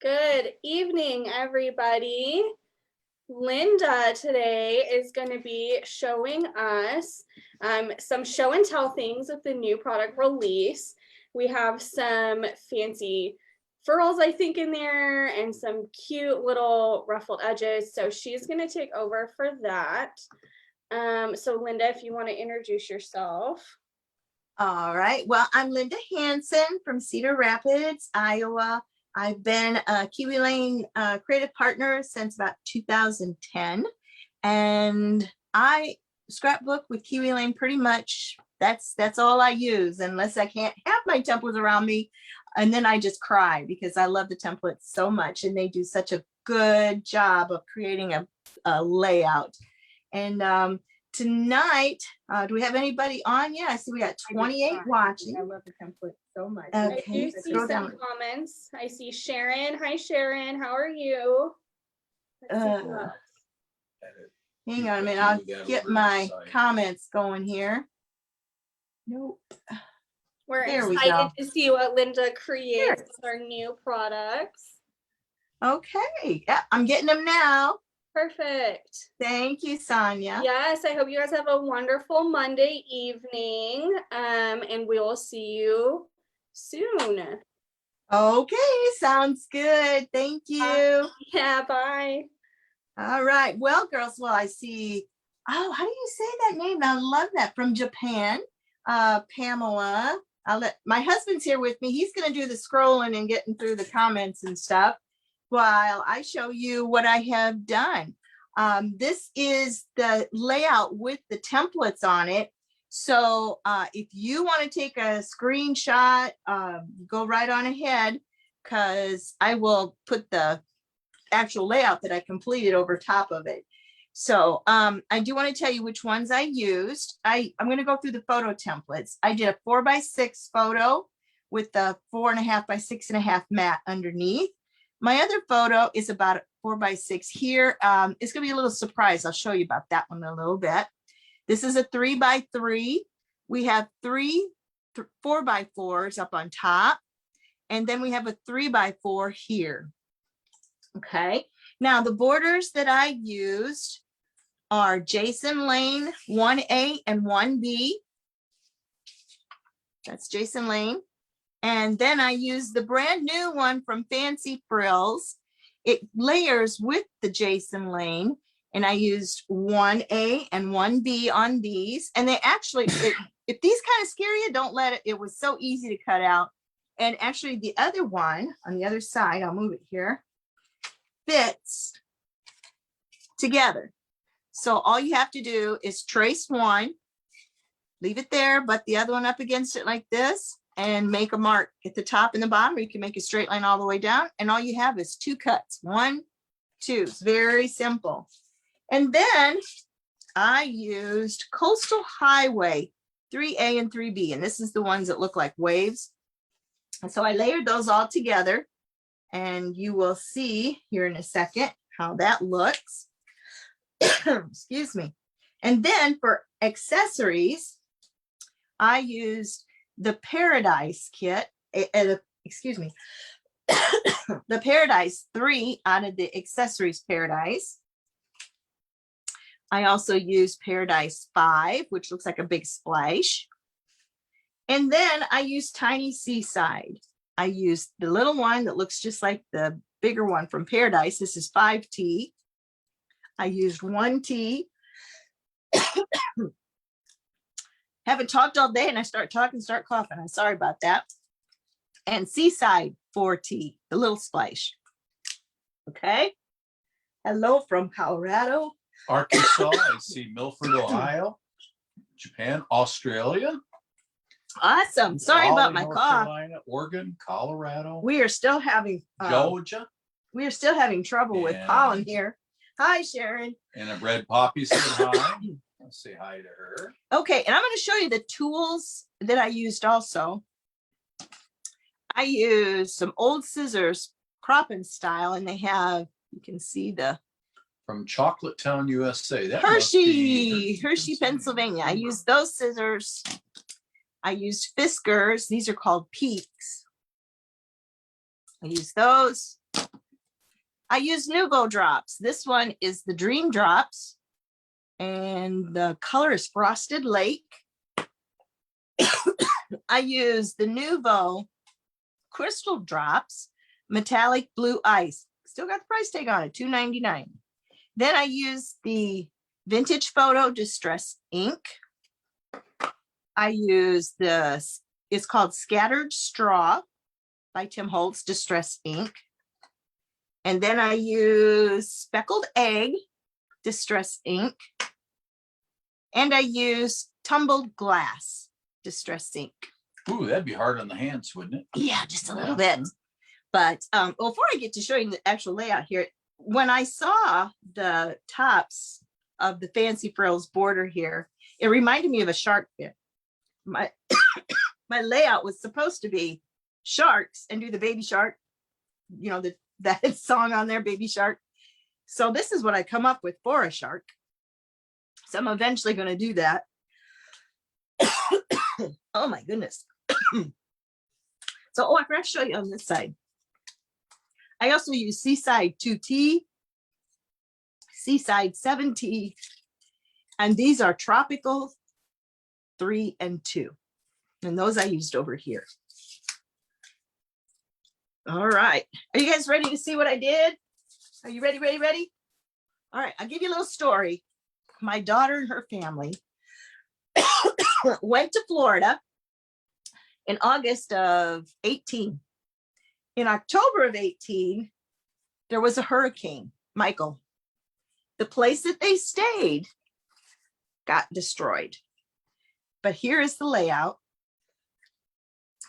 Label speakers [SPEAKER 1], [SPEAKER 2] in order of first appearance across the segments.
[SPEAKER 1] Good evening, everybody. Linda today is going to be showing us some show and tell things with the new product release. We have some fancy frills, I think, in there and some cute little ruffled edges. So she's going to take over for that. So Linda, if you want to introduce yourself.
[SPEAKER 2] All right. Well, I'm Linda Hanson from Cedar Rapids, Iowa. I've been a Kiwi Lane creative partner since about 2010. And I scrapbook with Kiwi Lane pretty much. That's all I use unless I can't have my templates around me. And then I just cry because I love the templates so much and they do such a good job of creating a layout. And tonight, do we have anybody on? Yeah, I see we got 28 watching. I love the template so much.
[SPEAKER 1] Okay, I do see some comments. I see Sharon. Hi, Sharon. How are you?
[SPEAKER 2] Hang on a minute. I'll get my comments going here. Nope.
[SPEAKER 1] We're excited to see what Linda creates with our new products.
[SPEAKER 2] Okay. Yeah, I'm getting them now.
[SPEAKER 1] Perfect.
[SPEAKER 2] Thank you, Sonia.
[SPEAKER 1] Yes, I hope you guys have a wonderful Monday evening, and we will see you soon.
[SPEAKER 2] Okay, sounds good. Thank you.
[SPEAKER 1] Yeah, bye.
[SPEAKER 2] All right. Well, girls, well, I see. Oh, how do you say that name? I love that. From Japan, Pamela. I'll let my husband's here with me. He's going to do the scrolling and getting through the comments and stuff while I show you what I have done. This is the layout with the templates on it. So if you want to take a screenshot, go right on ahead because I will put the actual layout that I completed over top of it. So I do want to tell you which ones I used. I'm going to go through the photo templates. I did a 4x6 photo with the 4.5 by 6.5 mat underneath. My other photo is about 4x6 here. It's going to be a little surprise. I'll show you about that one in a little bit. This is a 3x3. We have three 4x4s up on top. And then we have a 3x4 here. Okay. Now the borders that I used are Jason Lane 1A and 1B. That's Jason Lane. And then I used the brand new one from Fancy Frills. It layers with the Jason Lane. And I used 1A and 1B on these. And they actually, if these kind of scare you, don't let it. It was so easy to cut out. And actually the other one on the other side, I'll move it here, fits together. So all you have to do is trace one, leave it there, but the other one up against it like this, and make a mark at the top and the bottom. Or you can make a straight line all the way down. And all you have is 2 cuts, 1, 2. It's very simple. And then I used Coastal Highway 3A and 3B. And this is the ones that look like waves. And so I layered those all together. And you will see here in a second how that looks. Excuse me. And then for accessories, I used the Paradise kit, excuse me, the Paradise 3 out of the accessories Paradise. I also used Paradise 5, which looks like a big splash. And then I used Tiny Seaside. I used the little one that looks just like the bigger one from Paradise. This is 5T. I used 1T. Haven't talked all day and I start talking, start coughing. I'm sorry about that. And Seaside 4T, the little splash. Okay. Hello from Colorado.
[SPEAKER 3] Arkansas, I see Milford, Ohio, Japan, Australia.
[SPEAKER 2] Awesome. Sorry about my cough.
[SPEAKER 3] Carolina, Oregon, Colorado.
[SPEAKER 2] We are still having
[SPEAKER 3] Georgia.
[SPEAKER 2] We are still having trouble with pollen here. Hi, Sharon.
[SPEAKER 3] And a Red Poppy said hi. Let's say hi to her.
[SPEAKER 2] Okay, and I'm going to show you the tools that I used also. I used some old scissors, cropping style, and they have, you can see the
[SPEAKER 3] from Chocolate Town, USA. That
[SPEAKER 2] Hershey, Pennsylvania. I used those scissors. I used Fiskars. These are called Peaks. I used those. I use Nuvo drops. This one is the Dream Drops, and the color is Frosted Lake. I use the Nuvo Crystal Drops, Metallic Blue Ice. Still got the price tag on it, $2.99. Then I use the Vintage Photo Distress ink. I use it's called Scattered Straw by Tim Holtz Distress ink. And then I use Speckled Egg Distress ink. And I use Tumbled Glass Distress ink.
[SPEAKER 3] Ooh, that'd be hard on the hands, wouldn't it?
[SPEAKER 2] Yeah, just a little bit. But before I get to showing the actual layout here, when I saw the tops of the Fancy Frills border here, it reminded me of a shark fin. My my layout was supposed to be sharks and do the baby shark, you know, that song on there, Baby Shark. So this is what I come up with for a shark. So I'm eventually going to do that. Oh my goodness. So, I forgot to show you on this side. I also use Seaside 2T, Seaside 7T, and these are Tropical 3 and 2. And those I used over here. All right. Are you guys ready to see what I did? Are you ready, ready, ready? All right. I'll give you a little story. My daughter and her family went to Florida in August of 18. In October of 18, there was a hurricane, Michael. The place that they stayed got destroyed. But here is the layout.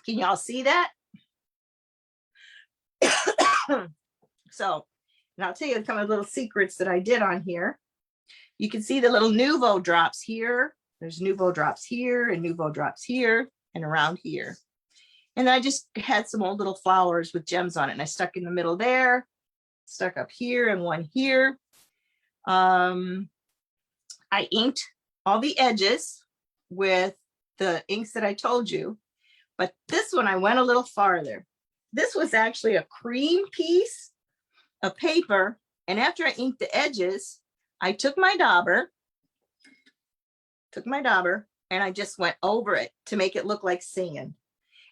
[SPEAKER 2] Can y'all see that? So, and I'll tell you a couple of little secrets that I did on here. You can see the little Nuvo drops here. There's Nuvo drops here and Nuvo drops here and around here. And I just had some old little flowers with gems on it. And I stuck in the middle there, stuck up here and one here. I inked all the edges with the inks that I told you. But this one, I went a little farther. This was actually a cream piece of paper. And after I inked the edges, I took my dauber, and I just went over it to make it look like sand.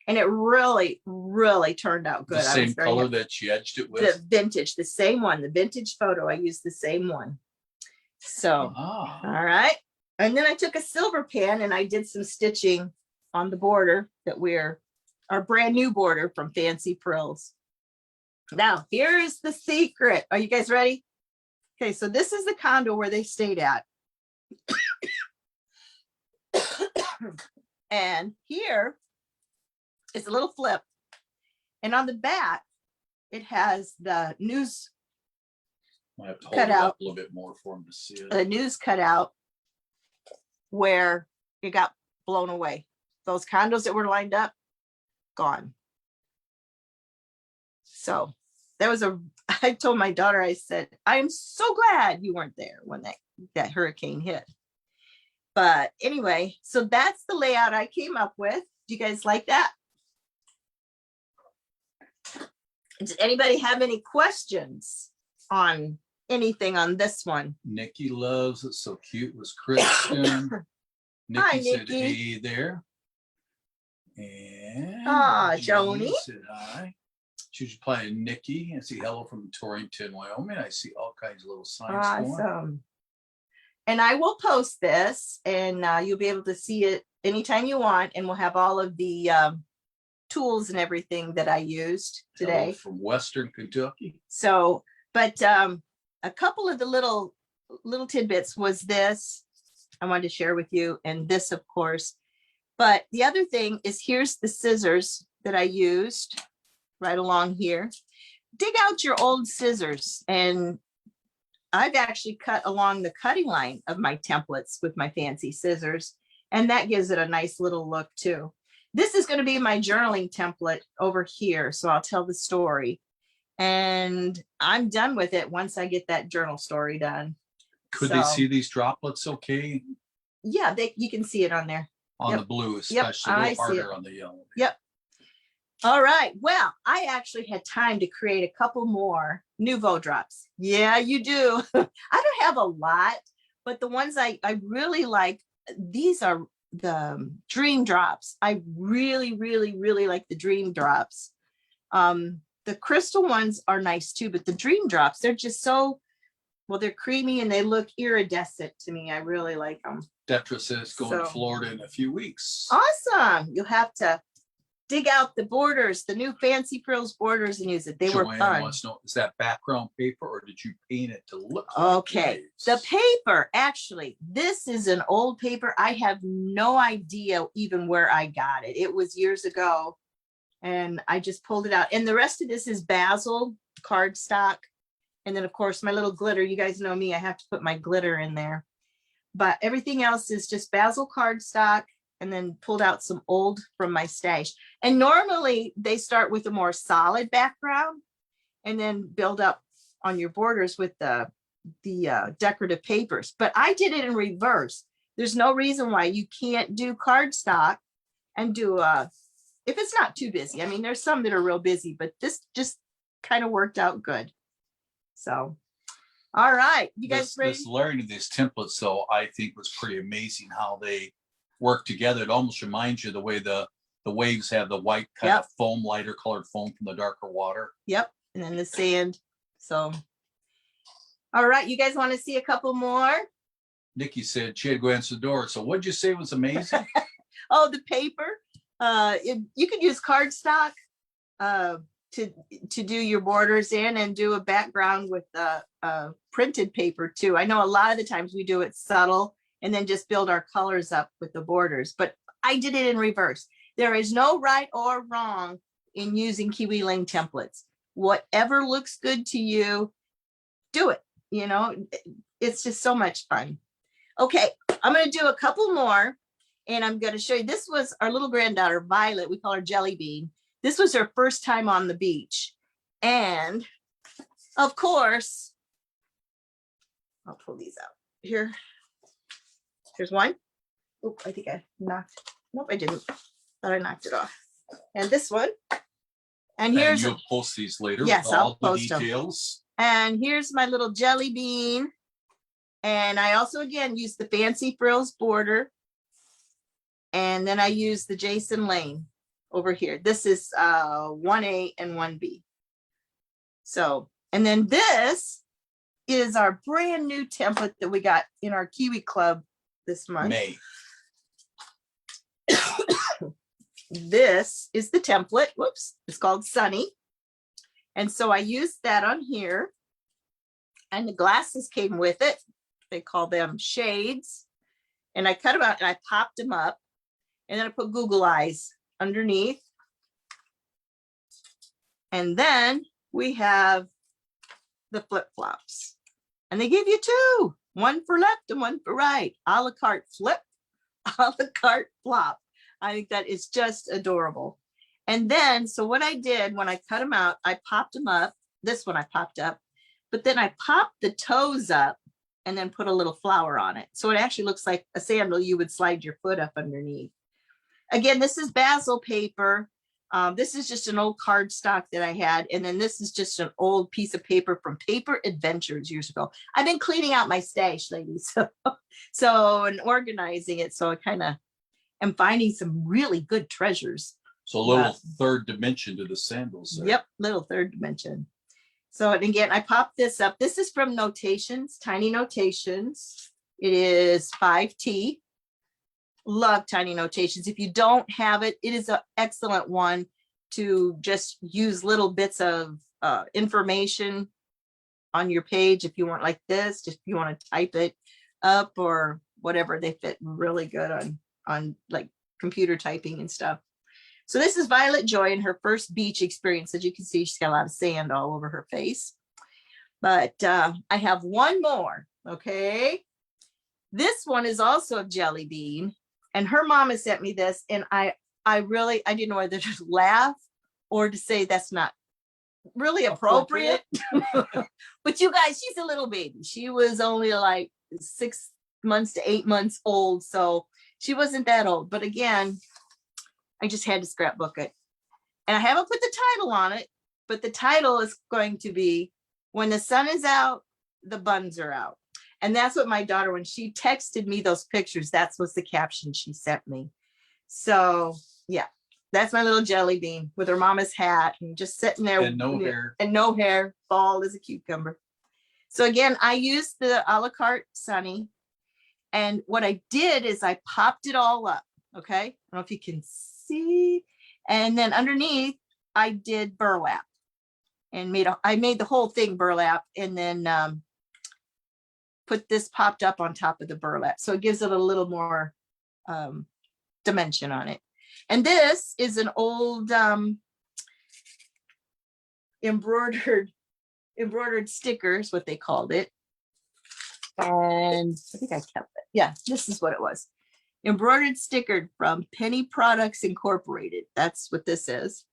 [SPEAKER 2] And it really, really turned out good.
[SPEAKER 3] The same color that you edged it with?
[SPEAKER 2] The vintage, the same one, the vintage photo. I used the same one. So, all right. And then I took a silver pen and I did some stitching on the border that our brand new border from Fancy Frills. Now, here's the secret. Are you guys ready? Okay, so this is the condo where they stayed at. And here is a little flip. And on the back, it has the news
[SPEAKER 3] I have to hold
[SPEAKER 2] cut
[SPEAKER 3] it up
[SPEAKER 2] out
[SPEAKER 3] a little bit more for them to see it.
[SPEAKER 2] the news cutout where it got blown away. Those condos that were lined up, gone. So there was I told my daughter, I said, I am so glad you weren't there when that hurricane hit. But anyway, so that's the layout I came up with. Do you guys like that? Does anybody have any questions on anything on this one?
[SPEAKER 3] Nikki loves it. So cute was Kristen. Nikki
[SPEAKER 2] Hi,
[SPEAKER 3] said,
[SPEAKER 2] Nikki.
[SPEAKER 3] hey there. And
[SPEAKER 2] Joni
[SPEAKER 3] said hi. She's playing Nikki. I see hello from Torrington, Wyoming. I see all kinds of little signs going.
[SPEAKER 2] Awesome. And I will post this and you'll be able to see it anytime you want. And we'll have all of the tools and everything that I used today.
[SPEAKER 3] Hello from Western Kentucky.
[SPEAKER 2] So, but a couple of the little tidbits was this I wanted to share with you, and this, of course. But the other thing is, here's the scissors that I used right along here. Dig out your old scissors, and I've actually cut along the cutting line of my templates with my fancy scissors, and that gives it a nice little look too. This is going to be my journaling template over here, so I'll tell the story. And I'm done with it once I get that journal story done.
[SPEAKER 3] Could they see these droplets okay?
[SPEAKER 2] Yeah, you can see it on there.
[SPEAKER 3] On
[SPEAKER 2] Yep.
[SPEAKER 3] the blue, especially a little harder on the yellow.
[SPEAKER 2] Yep. All right. Well, I actually had time to create a couple more Nouveau drops. Yeah, you do. I don't have a lot, but the ones I really like, these are the Dream Drops. I really, really, really like the Dream Drops. The crystal ones are nice too, but the Dream Drops, they're just so, well, they're creamy and they look iridescent to me. I really like them.
[SPEAKER 3] Detra says going to Florida in a few weeks.
[SPEAKER 2] Awesome. You'll have to dig out the borders, the new Fancy Frills borders, and use it. They were fun.
[SPEAKER 3] Wants to know, is that background paper or did you paint it to look
[SPEAKER 2] okay?
[SPEAKER 3] Like
[SPEAKER 2] the paper, actually, this is an old paper. I have no idea even where I got it. It was years ago, and I just pulled it out. And the rest of this is basil cardstock. And then, of course, my little glitter. You guys know me. I have to put my glitter in there. But everything else is just basil cardstock, and then pulled out some old from my stash. And normally they start with a more solid background and then build up on your borders with the decorative papers. But I did it in reverse. There's no reason why you can't do cardstock and do if it's not too busy. I mean, there's some that are real busy, but this just kind of worked out good. So, all right, you guys ready?
[SPEAKER 3] This learning of these templates, though, I think was pretty amazing how they work together. It almost reminds you the way the waves have the white kind of foam, lighter colored foam from the darker water.
[SPEAKER 2] Yep. And then the sand. So, all right, you guys want to see a couple more?
[SPEAKER 3] Nikki said she had to go answer the door. So what'd you say was amazing?
[SPEAKER 2] Oh, the paper. You could use cardstock to do your borders in, and do a background with printed paper too. I know a lot of the times we do it subtle and then just build our colors up with the borders, but I did it in reverse. There is no right or wrong in using Kiwi Lane templates. Whatever looks good to you, do it. You know, it's just so much fun. Okay, I'm going to do a couple more, and I'm going to show you. This was our little granddaughter, Violet. We call her Jelly Bean. This was her first time on the beach. And of course, I'll pull these out here. Here's one. Oh, I think I knocked. Nope, I didn't. Thought I knocked it off. And this one. And here's.
[SPEAKER 3] And you'll post these later.
[SPEAKER 2] Yes,
[SPEAKER 3] with
[SPEAKER 2] I'll
[SPEAKER 3] all the
[SPEAKER 2] post
[SPEAKER 3] details.
[SPEAKER 2] them. And here's my little Jelly Bean. And I also, again, use the Fancy Frills border. And then I use the Jason Lane over here. This is 1A and 1B. So, and then this is our brand new template that we got in our Kiwi Club this month.
[SPEAKER 3] May.
[SPEAKER 2] This is the template. Whoops, it's called Sunny. And so I used that on here. And the glasses came with it. They call them shades. And I cut them out and I popped them up. And then I put Google eyes underneath. And then we have the flip-flops. And they give you two, one for left and one for right. A la carte flip, a la carte flop. I think that is just adorable. And then, so what I did when I cut them out, I popped them up. This one I popped up, but then I popped the toes up and then put a little flower on it. So it actually looks like a sandal you would slide your foot up underneath. Again, this is basil paper. This is just an old cardstock that I had. And then this is just an old piece of paper from Paper Adventures years ago. I've been cleaning out my stash, ladies. And organizing it. So I kind of am finding some really good treasures.
[SPEAKER 3] So a little third dimension to the sandals. There.
[SPEAKER 2] Yep, little third dimension. So and again, I popped this up. This is from Notations, Tiny Notations. It is 5T. Love Tiny Notations. If you don't have it, it is an excellent one to just use little bits of information on your page. If you want like this, just if you want to type it up or whatever, they fit really good on like computer typing and stuff. So this is Violet Joy in her first beach experience. As you can see, she's got a lot of sand all over her face. But I have one more, okay? This one is also a Jelly Bean. And her mama sent me this, and I didn't know whether to laugh or to say that's not really appropriate. But you guys, she's a little baby. She was only like 6 months to 8 months old, so she wasn't that old. But again, I just had to scrapbook it. And I haven't put the title on it, but the title is going to be When the Sun is Out, the Buns Are Out. And that's what my daughter, when she texted me those pictures, that's what's the caption she sent me. So yeah, that's my little jelly bean with her mama's hat and just sitting there.
[SPEAKER 3] And no hair.
[SPEAKER 2] And no hair, bald as a cucumber. So again, I used the a la carte Sunny. And what I did is I popped it all up. Okay. I don't know if you can see. And then underneath, I did burlap and I made the whole thing burlap, and then put this popped up on top of the burlap. So it gives it a little more dimension on it. And this is an old embroidered stickers, what they called it. And I think I kept it. Yeah, this is what it was. Embroidered sticker from Penny Products Incorporated. That's what this is.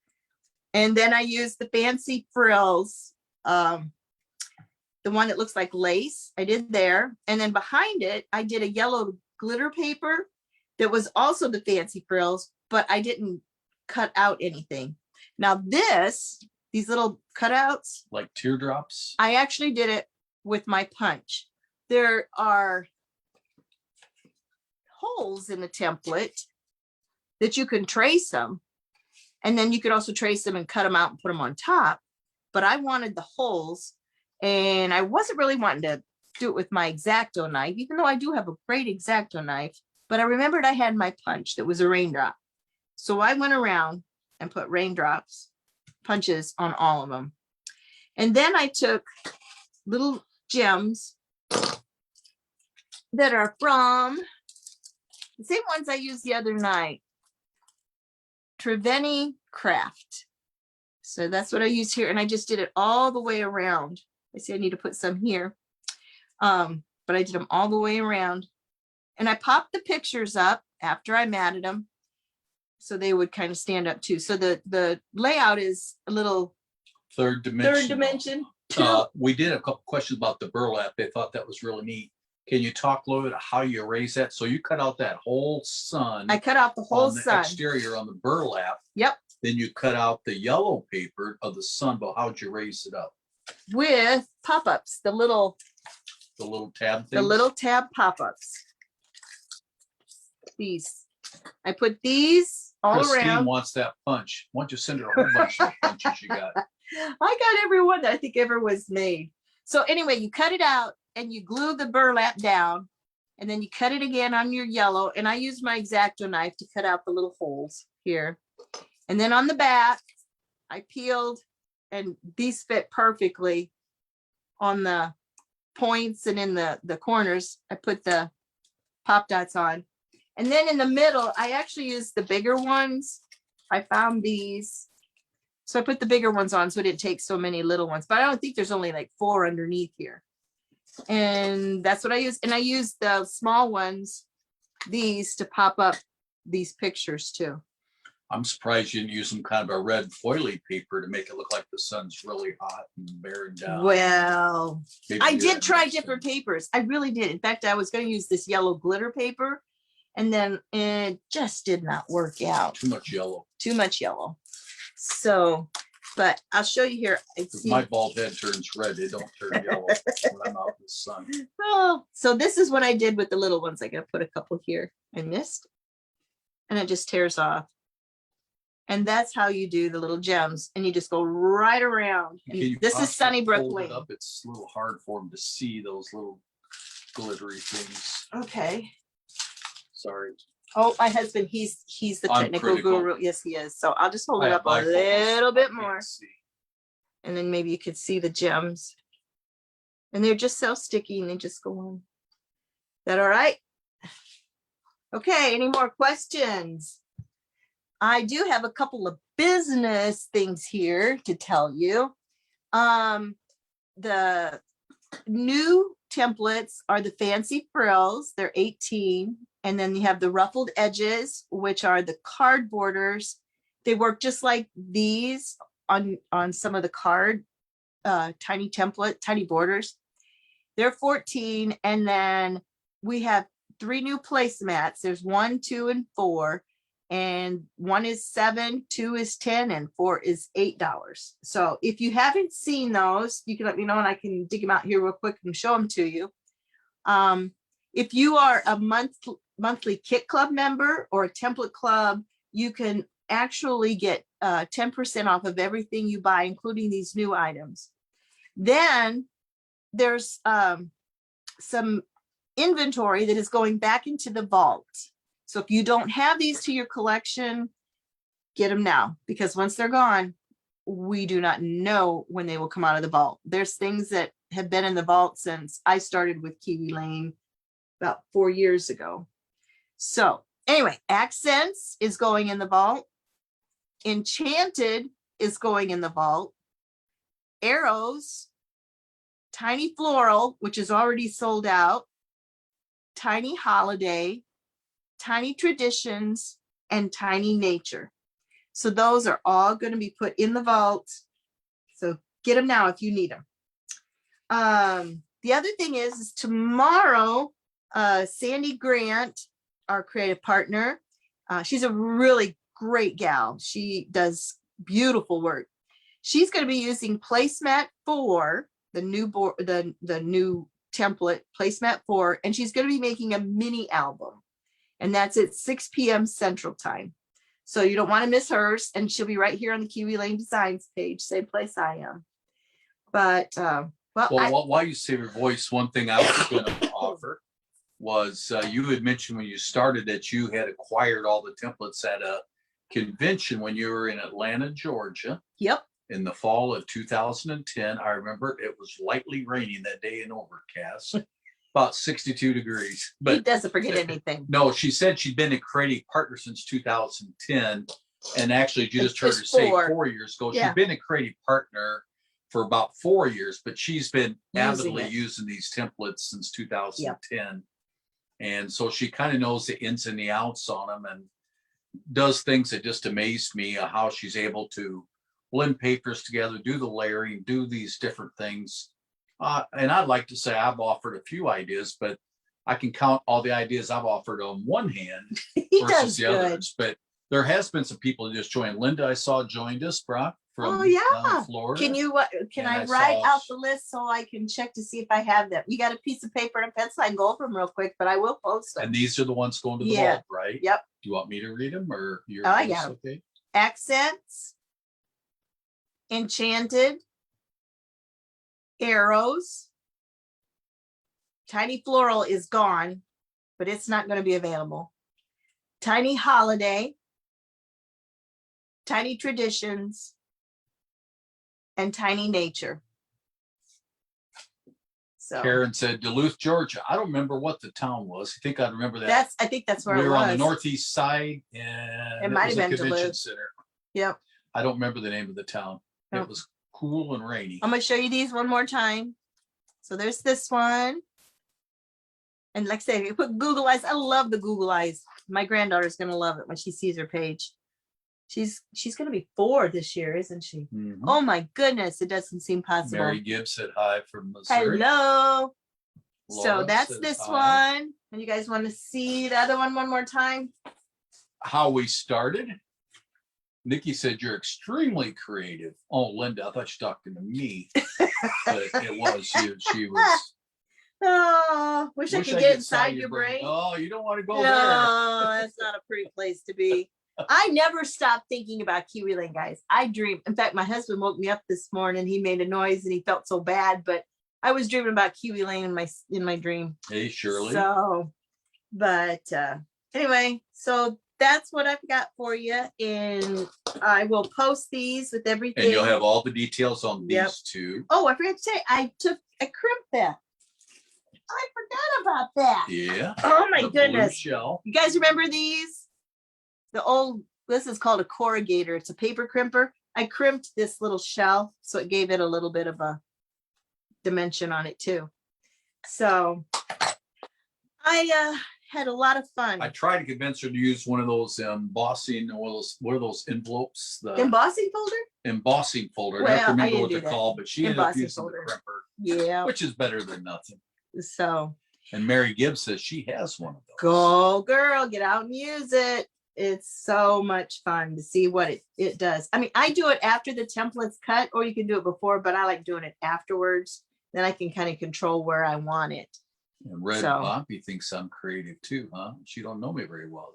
[SPEAKER 2] And then I used the Fancy Frills, the one that looks like lace. I did there. And then behind it, I did a yellow glitter paper that was also the Fancy Frills, but I didn't cut out anything. Now these little cutouts,
[SPEAKER 3] Like teardrops.
[SPEAKER 2] I actually did it with my punch. There are holes in the template that you can trace them. And then you could also trace them and cut them out and put them on top. But I wanted the holes, and I wasn't really wanting to do it with my X-Acto knife, even though I do have a great X-Acto knife. But I remembered I had my punch that was a raindrop. So I went around and put raindrops, punches on all of them. And then I took little gems that are from the same ones I used the other night, Treveni Craft. So that's what I used here. And I just did it all the way around. I see I need to put some here. But I did them all the way around. And I popped the pictures up after I matted them, so they would kind of stand up too. So the layout is a little
[SPEAKER 3] Third dimension.
[SPEAKER 2] third dimension. Too.
[SPEAKER 3] We did a couple questions about the burlap. They thought that was really neat. Can you talk a little bit how you erase that? So you cut out that whole sun.
[SPEAKER 2] I cut out the whole
[SPEAKER 3] on the
[SPEAKER 2] sun.
[SPEAKER 3] exterior on the burlap.
[SPEAKER 2] Yep.
[SPEAKER 3] Then you cut out the yellow paper of the sun, but how'd you erase it up?
[SPEAKER 2] With pop-ups, the little
[SPEAKER 3] tab things?
[SPEAKER 2] The little tab pop-ups. These. I put these all
[SPEAKER 3] Christine
[SPEAKER 2] around.
[SPEAKER 3] wants that punch. Why don't you send her a whole bunch of punches you got?
[SPEAKER 2] I got every one that I think ever was made. So anyway, you cut it out and you glue the burlap down, and then you cut it again on your yellow. And I used my X-Acto knife to cut out the little holes here. And then on the back, I peeled, and these fit perfectly on the points and in the corners. I put the pop dots on. And then in the middle, I actually used the bigger ones. I found these. So I put the bigger ones on so it didn't take so many little ones. But I don't think there's only like 4 underneath here. And that's what I used. And I used the small ones, these, to pop up these pictures too.
[SPEAKER 3] I'm surprised you didn't use some kind of a red foily paper to make it look like the sun's really hot and bearing down.
[SPEAKER 2] Well,
[SPEAKER 3] Maybe
[SPEAKER 2] I
[SPEAKER 3] you
[SPEAKER 2] did
[SPEAKER 3] had
[SPEAKER 2] try
[SPEAKER 3] mixed
[SPEAKER 2] different
[SPEAKER 3] it.
[SPEAKER 2] papers. I really did. In fact, I was going to use this yellow glitter paper, and then it just did not work out.
[SPEAKER 3] Too much yellow.
[SPEAKER 2] Too much yellow. So, but I'll show you here. I
[SPEAKER 3] 'Cause
[SPEAKER 2] see.
[SPEAKER 3] my bald head turns red. They don't turn yellow when I'm out in the sun.
[SPEAKER 2] Oh, so this is what I did with the little ones. I got to put a couple here. I missed. And it just tears off. And that's how you do the little gems. And you just go right around.
[SPEAKER 3] Can you
[SPEAKER 2] This is
[SPEAKER 3] possibly
[SPEAKER 2] Sunnybrook
[SPEAKER 3] fold it
[SPEAKER 2] Lane.
[SPEAKER 3] up? It's a little hard for them to see those little glittery things.
[SPEAKER 2] Okay.
[SPEAKER 3] Sorry.
[SPEAKER 2] Oh, my husband, he's the
[SPEAKER 3] I'm
[SPEAKER 2] technical
[SPEAKER 3] critical.
[SPEAKER 2] guru. Yes, he is. So I'll just hold
[SPEAKER 3] I
[SPEAKER 2] it
[SPEAKER 3] have
[SPEAKER 2] up a
[SPEAKER 3] bifocals.
[SPEAKER 2] little
[SPEAKER 3] I
[SPEAKER 2] bit
[SPEAKER 3] can't
[SPEAKER 2] more.
[SPEAKER 3] see.
[SPEAKER 2] And then maybe you could see the gems. And they're just so sticky and they just go on. That all right? Okay, any more questions? I do have a couple of business things here to tell you. The new templates are the Fancy Frills. They're 18. And then you have the ruffled edges, which are the card borders. They work just like these on some of the card, tiny template, tiny borders. They're 14. And then we have 3 new placemats. There's 1, 2, and 4. and 1 is $7, 2 is $10, and 4 is $8. So if you haven't seen those, you can let me know and I can dig them out here real quick and show them to you. If you are a monthly Kit Club member or a template club, you can actually get 10% off of everything you buy, including these new items. Then there's some inventory that is going back into the vault. So if you don't have these to your collection, get them now, because once they're gone, we do not know when they will come out of the vault. There's things that have been in the vault since I started with Kiwi Lane about 4 years ago. So anyway, Accents is going in the vault. Enchanted is going in the vault. Arrows, Tiny Floral, which is already sold out, Tiny Holiday, Tiny Traditions, and Tiny Nature. So those are all going to be put in the vault. So get them now if you need them. The other thing is tomorrow, Sandy Grant, our creative partner, she's a really great gal. She does beautiful work. She's going to be using Placemat 4, the new board, the new template, Placemat 4, and she's going to be making a mini album, and that's at 6 p.m. Central Time. So you don't want to miss hers, and she'll be right here on the Kiwi Lane Designs page, same place I am. But
[SPEAKER 3] while you save your voice, one thing I was going to offer was you had mentioned when you started that you had acquired all the templates at a convention when you were in Atlanta, Georgia.
[SPEAKER 2] Yep.
[SPEAKER 3] In the fall of 2010. I remember it was lightly raining that day and overcast, about 62 degrees.
[SPEAKER 2] But he doesn't forget anything.
[SPEAKER 3] No, she said she'd been a creative partner since 2010. And actually, you just heard her say 4 years ago. Yeah. She's been a creative partner for about 4 years, but she's been avidly using these templates since 2010. Yep. And so she kind of knows the ins and the outs on them and does things that just amazed me, how she's able to blend papers together, do the layering, do these different things. And I'd like to say I've offered a few ideas, but I can count all the ideas I've offered on one hand versus the others. But there has been some people who just joined. Linda, I saw, joined us, Brock, from Florida.
[SPEAKER 2] Can I write out the list so I can check to see if I have them? You got a piece of paper and a pencil? I can go over them real quick, but I will post them.
[SPEAKER 3] And these are the ones going to the vault, right?
[SPEAKER 2] Yep.
[SPEAKER 3] Do you want me to read them or your
[SPEAKER 2] I got them. Okay. Accents, Enchanted, Arrows, Tiny Floral is gone, but it's not going to be available. Tiny Holiday, Tiny Traditions, and Tiny Nature. So
[SPEAKER 3] Karen said Duluth, Georgia. I don't remember what the town was. I think I remember that.
[SPEAKER 2] I think that's where
[SPEAKER 3] we
[SPEAKER 2] it
[SPEAKER 3] were
[SPEAKER 2] was.
[SPEAKER 3] On the northeast side, and
[SPEAKER 2] it might have been
[SPEAKER 3] convention
[SPEAKER 2] Duluth
[SPEAKER 3] center.
[SPEAKER 2] Yep.
[SPEAKER 3] I don't remember the name of the town. It was cool and rainy.
[SPEAKER 2] I'm going to show you these one more time. So there's this one. And like I say, you put Google eyes. I love the Google eyes. My granddaughter's going to love it when she sees her page. She's going to be 4 this year, isn't she? Mm-hmm. Oh my goodness. It doesn't seem possible.
[SPEAKER 3] Mary Gibbs said hi from Missouri.
[SPEAKER 2] Hello. Laura, so that's this hi. One. And you guys want to see the other one more time?
[SPEAKER 3] How we started. Nikki said you're extremely creative. Oh, Linda, I thought you were talking to me. But it was you. She was.
[SPEAKER 2] Oh, wish I could get inside your brain.
[SPEAKER 3] Oh, you don't want to go there.
[SPEAKER 2] No, that's not a pretty place to be. I never stop thinking about Kiwi Lane, guys. I dream. In fact, my husband woke me up this morning. He made a noise and he felt so bad, but I was dreaming about Kiwi Lane in my dream.
[SPEAKER 3] Hey, Shirley.
[SPEAKER 2] So, but anyway, so that's what I've got for you, and I will post these with everything.
[SPEAKER 3] And you'll have all the details on these two.
[SPEAKER 2] Oh, I forgot to say, I crimped that. I forgot about that.
[SPEAKER 3] Yeah.
[SPEAKER 2] Oh my goodness. You guys remember these? This is called a corrugator. It's a paper crimper. I crimped this little shell, so it gave it a little bit of a dimension on it too. So I had a lot of fun.
[SPEAKER 3] I tried to convince her to use one of those embossing, what are those envelopes? The
[SPEAKER 2] embossing folder?
[SPEAKER 3] Embossing folder. I don't remember what they're called, but she ended up using the crimper.
[SPEAKER 2] Yeah.
[SPEAKER 3] Which is better than nothing.
[SPEAKER 2] So.
[SPEAKER 3] And Mary Gibbs says she has one of those.
[SPEAKER 2] Go girl, get out and use it. It's so much fun to see what it does. I mean, I do it after the template's cut, or you can do it before, but I like doing it afterwards. Then I can kind of control where I want it.
[SPEAKER 3] And Red Poppy thinks I'm creative too, huh? She don't know me very well.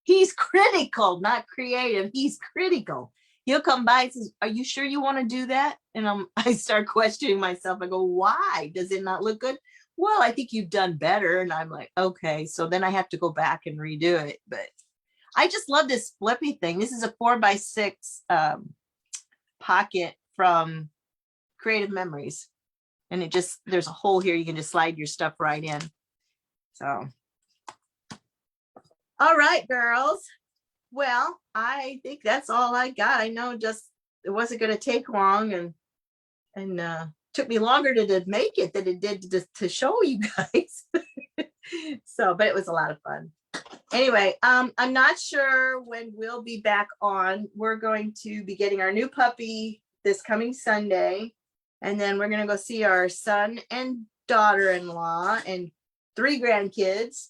[SPEAKER 2] He's critical, not creative. He's critical. He'll come by and says, "Are you sure you want to do that?" And I start questioning myself. I go, "Why? Does it not look good?" "Well, I think you've done better." And I'm like, okay. So then I have to go back and redo it. But I just love this flippy thing. This is a 4x6 pocket from Creative Memories. And there's a hole here. You can just slide your stuff right in. So, all right, girls. Well, I think that's all I got. I know it wasn't going to take long and took me longer to make it than it did to show you guys. So, but it was a lot of fun. Anyway, I'm not sure when we'll be back on. We're going to be getting our new puppy this coming Sunday. And then we're going to go see our son and daughter-in-law and 3 grandkids.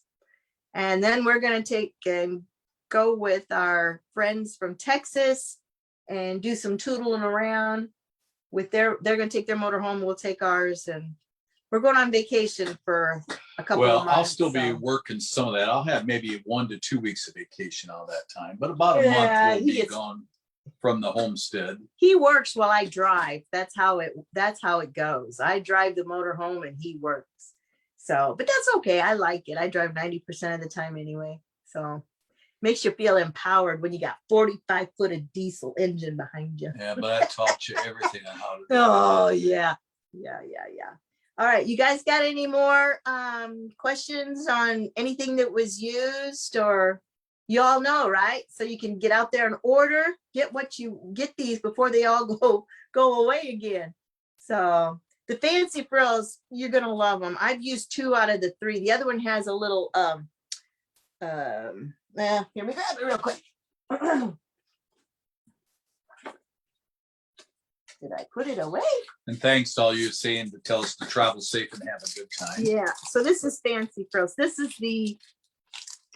[SPEAKER 2] And then we're going to take and go with our friends from Texas and do some tootling around with they're going to take their motor home. We'll take ours, and we're going on vacation for a couple of months.
[SPEAKER 3] Well, I'll still be working some of that. I'll have maybe 1 to 2 weeks of vacation all that time, but about a month we'll be gone from the homestead.
[SPEAKER 2] He works while I drive. That's how it goes. I drive the motor home and he works. So, but that's okay. I like it. I drive 90% of the time anyway. So makes you feel empowered when you got 45-foot of diesel engine behind you.
[SPEAKER 3] Yeah, but I taught you everything on how to do
[SPEAKER 2] Oh, yeah. All right. You guys got any more questions on anything that was used, or you all know, right? So you can get out there and order, get these before they all go away again. So the Fancy Frills, you're going to love them. I've used 2 out of the 3. The other one has a little, here we grab it real quick. Did I put it away?
[SPEAKER 3] And thanks to all you saying to tell us to travel safe and have a good time.
[SPEAKER 2] Yeah. So this is Fancy Frills. This is the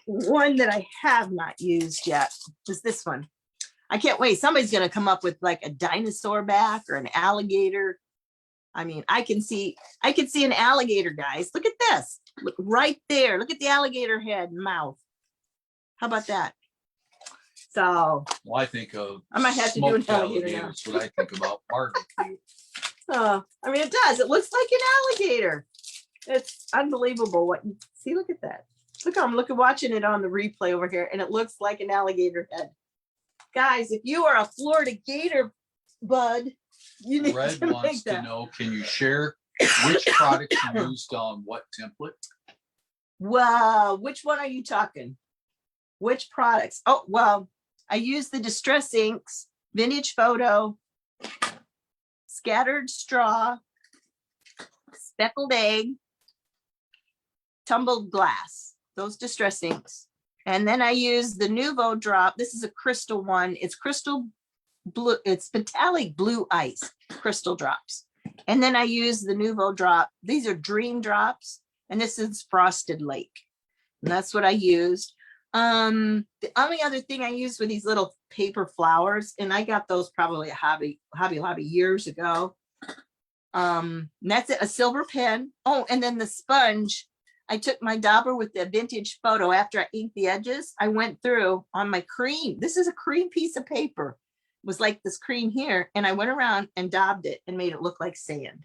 [SPEAKER 2] one that I have not used yet. Is this one? I can't wait. Somebody's going to come up with like a dinosaur back or an alligator. I mean, I can see an alligator, guys. Look at this. Look right there. Look at the alligator head and mouth. How about that? So,
[SPEAKER 3] well, I think of
[SPEAKER 2] I might have to do an alligator now.
[SPEAKER 3] That's what I think about barbecue.
[SPEAKER 2] Oh, I mean, it does. It looks like an alligator. It's unbelievable what you see. Look at that. Look, I'm watching it on the replay over here, and it looks like an alligator head. Guys, if you are a Florida Gator bud, you need
[SPEAKER 3] Red
[SPEAKER 2] to
[SPEAKER 3] wants
[SPEAKER 2] make that.
[SPEAKER 3] to know, can you share which products you used on what template?
[SPEAKER 2] Well, which one are you talking? Which products? Oh, well, I used the Distress Inks, Vintage Photo, Scattered Straw, Speckled Egg, Tumbled Glass, those Distress Inks. And then I used the Nuvo Drop. This is a crystal one. It's crystal blue. It's metallic blue ice crystal drops. And then I used the Nuvo Drop. These are Dream Drops. And this is Frosted Lake. And that's what I used. The only other thing I used were these little paper flowers. And I got those probably at Hobby Lobby years ago. And that's it, a silver pen. Oh, and then the sponge. I took my dauber with the Vintage Photo after I inked the edges. I went through on my cream. This is a cream piece of paper. It was like this cream here. And I went around and daubed it and made it look like sand.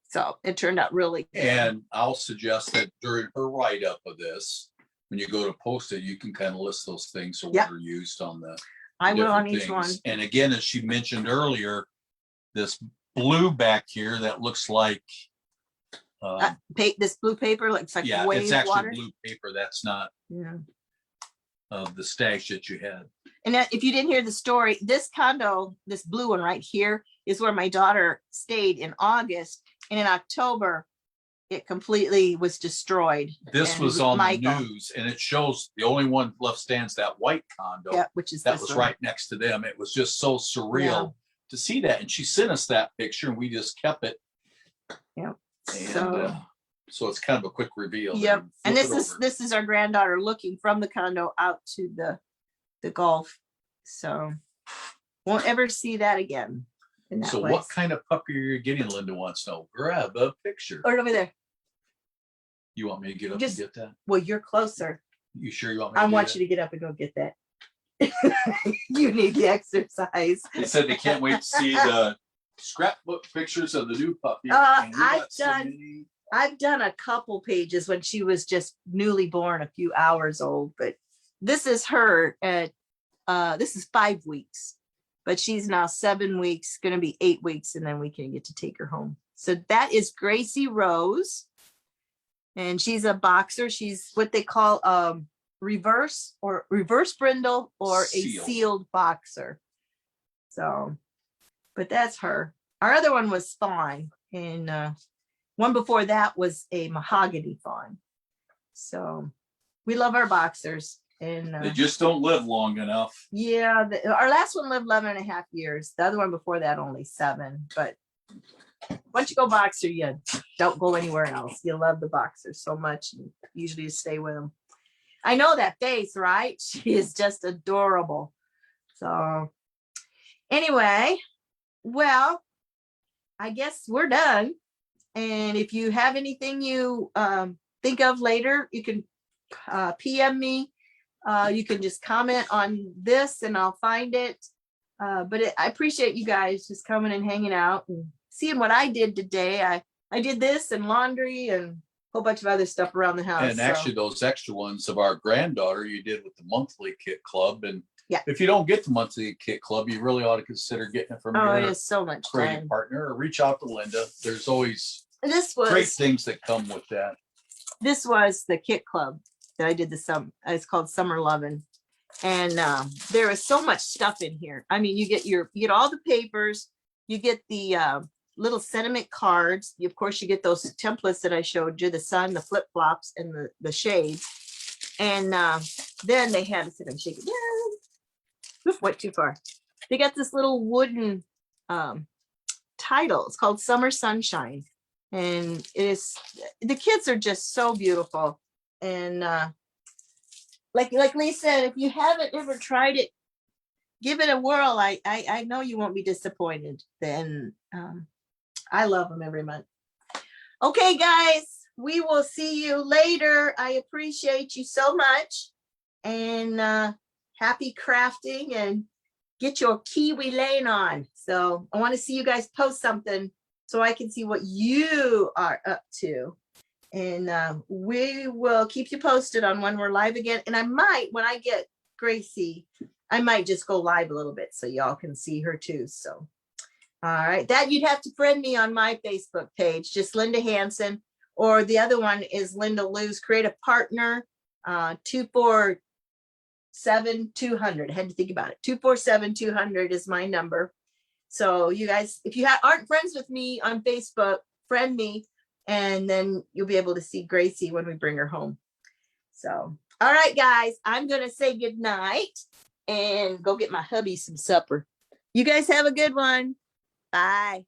[SPEAKER 2] So it turned out really good.
[SPEAKER 3] And I'll suggest that during her write-up of this, when you go to post it, you can kind of list those things or what are used on the
[SPEAKER 2] I will on
[SPEAKER 3] different
[SPEAKER 2] each one.
[SPEAKER 3] things. And again, as she mentioned earlier, this blue back here that looks like
[SPEAKER 2] this blue paper looks like wave
[SPEAKER 3] it's actually
[SPEAKER 2] water.
[SPEAKER 3] blue paper. That's not of the stash that you had.
[SPEAKER 2] And if you didn't hear the story, this condo, this blue one right here, is where my daughter stayed in August. And in October, it completely was destroyed.
[SPEAKER 3] This was on the news, and it shows the only one left stands that white condo.
[SPEAKER 2] Which is
[SPEAKER 3] that was right next to them. It was just so surreal to see that. And she sent us that picture, and we just kept it.
[SPEAKER 2] Yeah.
[SPEAKER 3] And,
[SPEAKER 2] so
[SPEAKER 3] So it's kind of a quick reveal.
[SPEAKER 2] Yep. And
[SPEAKER 3] Flip it over.
[SPEAKER 2] this is our granddaughter looking from the condo out to the Gulf. So won't ever see that again. In that
[SPEAKER 3] So
[SPEAKER 2] place.
[SPEAKER 3] what kind of puppy are you getting? Linda wants to know. Grab a picture.
[SPEAKER 2] Or over there.
[SPEAKER 3] You want me to get up
[SPEAKER 2] Just-
[SPEAKER 3] and get that?
[SPEAKER 2] Well, you're closer.
[SPEAKER 3] You sure you want me to
[SPEAKER 2] I
[SPEAKER 3] do
[SPEAKER 2] want
[SPEAKER 3] that?
[SPEAKER 2] you to get up and go get that. You need the exercise.
[SPEAKER 3] They said they can't wait to see the scrapbook pictures of the new puppy. And we got so many.
[SPEAKER 2] I've done a couple pages when she was just newly born, a few hours old, but this is her at this is 5 weeks, but she's now 7 weeks, gonna be 8 weeks, and then we can get to take her home. So that is Gracie Rose. And she's a boxer. She's what they call reverse brindle or a sealed boxer. So, but that's her. Our other one was fawn, and one before that was a mahogany fawn. So we love our boxers. And
[SPEAKER 3] They just don't live long enough.
[SPEAKER 2] yeah, our last one lived 11.5 years. The other one before that only 7. But once you go boxer, you don't go anywhere else. You love the boxers so much, and usually you stay with them. I know that face, right? She is just adorable. So anyway, well, I guess we're done. And if you have anything you think of later, you can PM me. You can just comment on this and I'll find it. But I appreciate you guys just coming and hanging out and seeing what I did today. I did this and laundry and a whole bunch of other stuff around the house.
[SPEAKER 3] And actually those extra ones of our granddaughter you did with the monthly kit club. And
[SPEAKER 2] yeah,
[SPEAKER 3] if you don't get the monthly kit club, you really ought to consider getting it from
[SPEAKER 2] it
[SPEAKER 3] your
[SPEAKER 2] is so much
[SPEAKER 3] creative
[SPEAKER 2] fun.
[SPEAKER 3] partner, or reach out to Linda. There's always
[SPEAKER 2] This
[SPEAKER 3] great
[SPEAKER 2] was
[SPEAKER 3] things that come with that.
[SPEAKER 2] this was the kit club that I did it's called Summer Lovin'. And there is so much stuff in here. I mean, you get all the papers, you get the little sentiment cards. Of course, you get those templates that I showed you, the sun, the flip-flops, and the shades. And then they had to sit and shake it. Yeah, went too far. They got this little wooden title. It's called Summer Sunshine. And the kids are just so beautiful. And like Lee said, if you haven't ever tried it, give it a whirl. I know you won't be disappointed. Then I love them every month. Okay, guys, we will see you later. I appreciate you so much. And happy crafting, and get your Kiwi Lane on. So I want to see you guys post something so I can see what you are up to. And we will keep you posted on when we're live again. And I might, when I get Gracie, I might just go live a little bit so y'all can see her too. So, all right, that you'd have to friend me on my Facebook page, just Linda Hanson, or the other one is Linda Lou's Creative Partner, 247-200. I had to think about it. 247-200 is my number. So you guys, if you aren't friends with me on Facebook, friend me. And then you'll be able to see Gracie when we bring her home. So, all right, guys, I'm going to say good night and go get my hubby some supper. You guys have a good one. Bye.